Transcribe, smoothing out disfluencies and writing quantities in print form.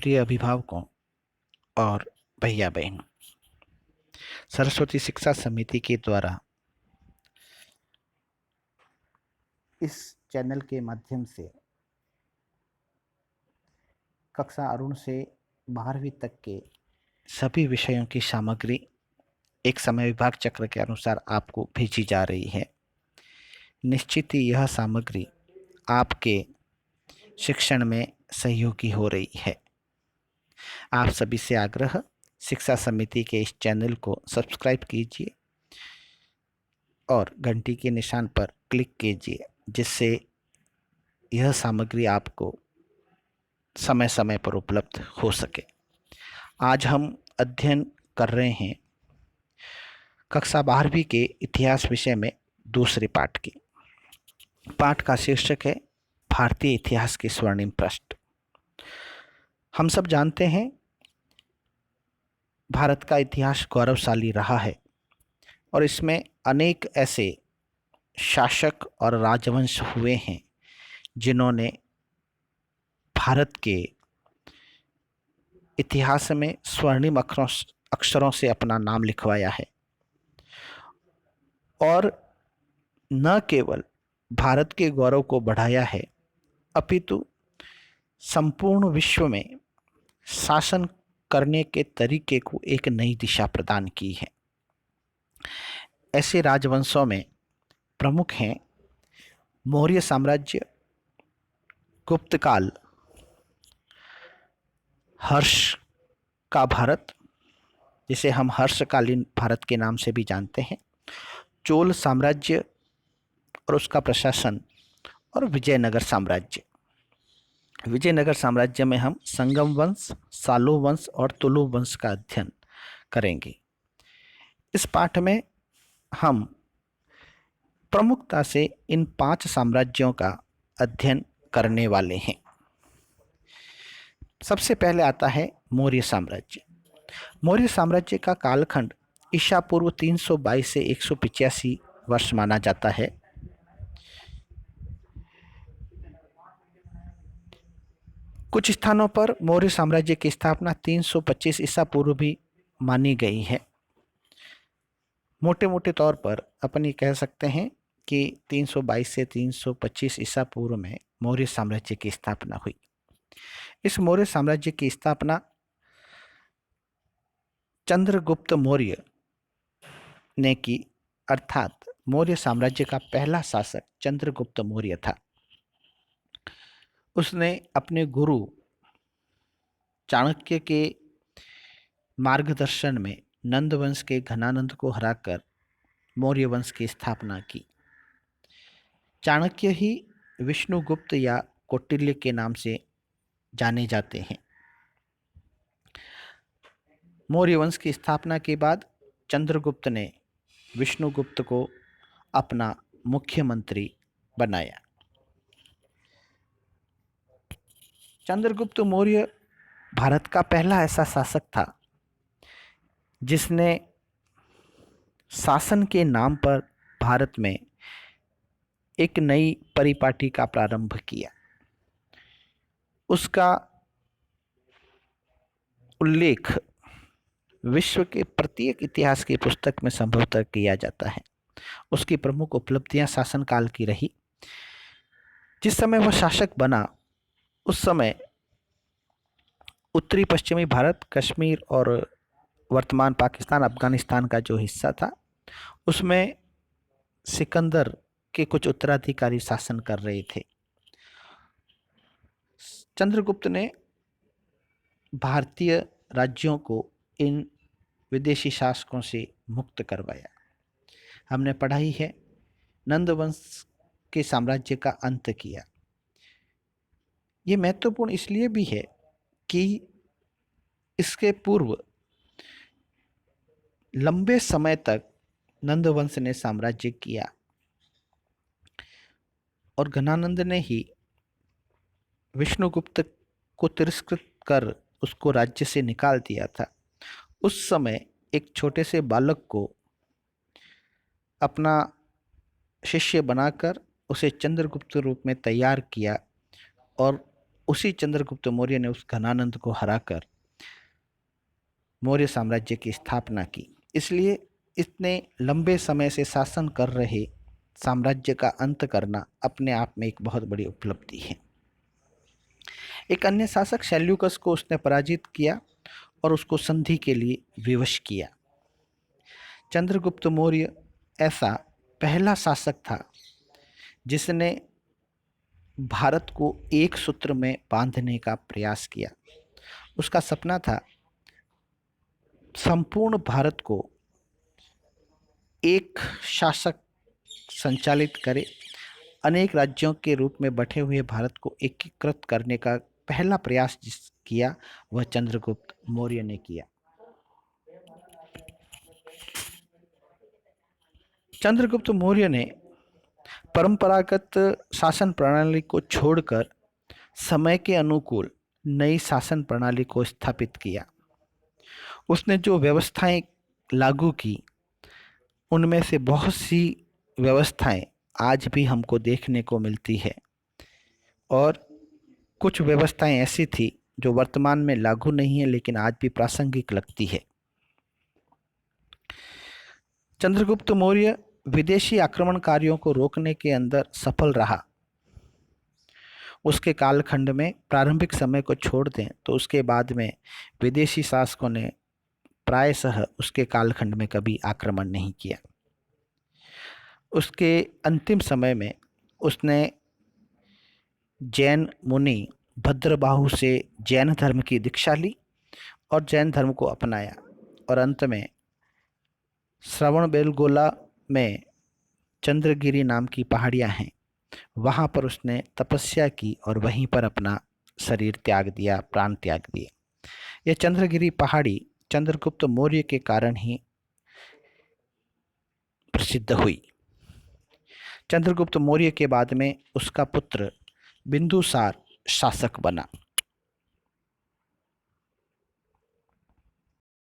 प्रिय अभिभावकों और भैया बहनों, सरस्वती शिक्षा समिति के द्वारा इस चैनल के माध्यम से कक्षा अरुण से 12वीं तक के सभी विषयों की सामग्री एक समय विभाग चक्र के अनुसार आपको भेजी जा रही है। निश्चित ही यह सामग्री आपके शिक्षण में सहयोगी हो रही है। आप सभी से आग्रह, शिक्षा समिति के इस चैनल को सब्सक्राइब कीजिए और घंटी के निशान पर क्लिक कीजिए, जिससे यह सामग्री आपको समय समय पर उपलब्ध हो सके। आज हम अध्ययन कर रहे हैं कक्षा 12वीं के इतिहास विषय में दूसरे पाठ की। पाठ का शीर्षक है भारतीय इतिहास के स्वर्णिम पृष्ठ। हम सब जानते हैं भारत का इतिहास गौरवशाली रहा है और इसमें अनेक ऐसे शासक और राजवंश हुए हैं जिन्होंने भारत के इतिहास में स्वर्णिम अक्षरों से अपना नाम लिखवाया है और न केवल भारत के गौरव को बढ़ाया है, अपितु संपूर्ण विश्व में शासन करने के तरीके को एक नई दिशा प्रदान की है। ऐसे राजवंशों में प्रमुख हैं मौर्य साम्राज्य, गुप्त काल, हर्ष का भारत, जिसे हम हर्षकालीन भारत के नाम से भी जानते हैं, चोल साम्राज्य और उसका प्रशासन, और विजयनगर साम्राज्य। विजयनगर साम्राज्य में हम संगम वंश, सालो वंश और तुलु वंश का अध्ययन करेंगे। इस पाठ में हम प्रमुखता से इन 5 साम्राज्यों का अध्ययन करने वाले हैं। सबसे पहले आता है मौर्य साम्राज्य। मौर्य साम्राज्य का कालखंड ईसा पूर्व 322 से 185 वर्ष माना जाता है। कुछ स्थानों पर मौर्य साम्राज्य की स्थापना 325 ईसा पूर्व भी मानी गई है। मोटे मोटे तौर पर अपन ये कह सकते हैं कि 322 से 325 ईसा पूर्व में मौर्य साम्राज्य की स्थापना हुई। इस मौर्य साम्राज्य की स्थापना चंद्रगुप्त मौर्य ने की, अर्थात मौर्य साम्राज्य का पहला शासक चंद्रगुप्त मौर्य था। उसने अपने गुरु चाणक्य के मार्गदर्शन में नंद वंश के घनानंद को हराकर मौर्य वंश की स्थापना की। चाणक्य ही विष्णुगुप्त या कौटिल्य के नाम से जाने जाते हैं। मौर्य वंश की स्थापना के बाद चंद्रगुप्त ने विष्णुगुप्त को अपना मुख्यमंत्री बनाया। चंद्रगुप्त मौर्य भारत का पहला ऐसा शासक था जिसने शासन के नाम पर भारत में एक नई परिपाटी का प्रारंभ किया। उसका उल्लेख विश्व के प्रत्येक इतिहास की पुस्तक में संभवतः किया जाता है। उसकी प्रमुख उपलब्धियां शासनकाल की रही। जिस समय वह शासक बना उस समय उत्तरी पश्चिमी भारत, कश्मीर और वर्तमान पाकिस्तान, अफगानिस्तान का जो हिस्सा था, उसमें सिकंदर के कुछ उत्तराधिकारी शासन कर रहे थे। चंद्रगुप्त ने भारतीय राज्यों को इन विदेशी शासकों से मुक्त करवाया। हमने पढ़ा ही है, नंद वंश के साम्राज्य का अंत किया। ये महत्वपूर्ण इसलिए भी है कि इसके पूर्व लंबे समय तक नंद वंश ने साम्राज्य किया और घनानंद ने ही विष्णुगुप्त को तिरस्कृत कर उसको राज्य से निकाल दिया था। उस समय एक छोटे से बालक को अपना शिष्य बनाकर उसे चंद्रगुप्त रूप में तैयार किया और उसी चंद्रगुप्त मौर्य ने उस घनानंद को हराकर मौर्य साम्राज्य की स्थापना की। इसलिए इतने लंबे समय से शासन कर रहे साम्राज्य का अंत करना अपने आप में एक बहुत बड़ी उपलब्धि है। एक अन्य शासक सेल्यूकस को उसने पराजित किया और उसको संधि के लिए विवश किया। चंद्रगुप्त मौर्य ऐसा पहला शासक था जिसने भारत को एक सूत्र में बांधने का प्रयास किया। उसका सपना था संपूर्ण भारत को एक शासक संचालित करे, अनेक राज्यों के रूप में बंटे हुए भारत को एकीकृत करने का पहला प्रयास जिस किया वह चंद्रगुप्त मौर्य ने किया। चंद्रगुप्त मौर्य ने परंपरागत शासन प्रणाली को छोड़कर समय के अनुकूल नई शासन प्रणाली को स्थापित किया। उसने जो व्यवस्थाएं लागू की उनमें से बहुत सी व्यवस्थाएं आज भी हमको देखने को मिलती है और कुछ व्यवस्थाएं ऐसी थी जो वर्तमान में लागू नहीं है लेकिन आज भी प्रासंगिक लगती है। चंद्रगुप्त मौर्य विदेशी आक्रमणकारियों को रोकने के अंदर सफल रहा। उसके कालखंड में प्रारंभिक समय को छोड़ दें तो उसके बाद में विदेशी शासकों ने प्रायशः उसके कालखंड में कभी आक्रमण नहीं किया। उसके अंतिम समय में उसने जैन मुनि भद्रबाहु से जैन धर्म की दीक्षा ली और जैन धर्म को अपनाया और अंत में श्रवणबेलगोला में चंद्रगिरी नाम की पहाड़ियां हैं, वहां पर उसने तपस्या की और वहीं पर अपना शरीर त्याग दिया, प्राण त्याग दिए। यह चंद्रगिरी पहाड़ी चंद्रगुप्त मौर्य के कारण ही प्रसिद्ध हुई। चंद्रगुप्त मौर्य के बाद में उसका पुत्र बिंदुसार शासक बना।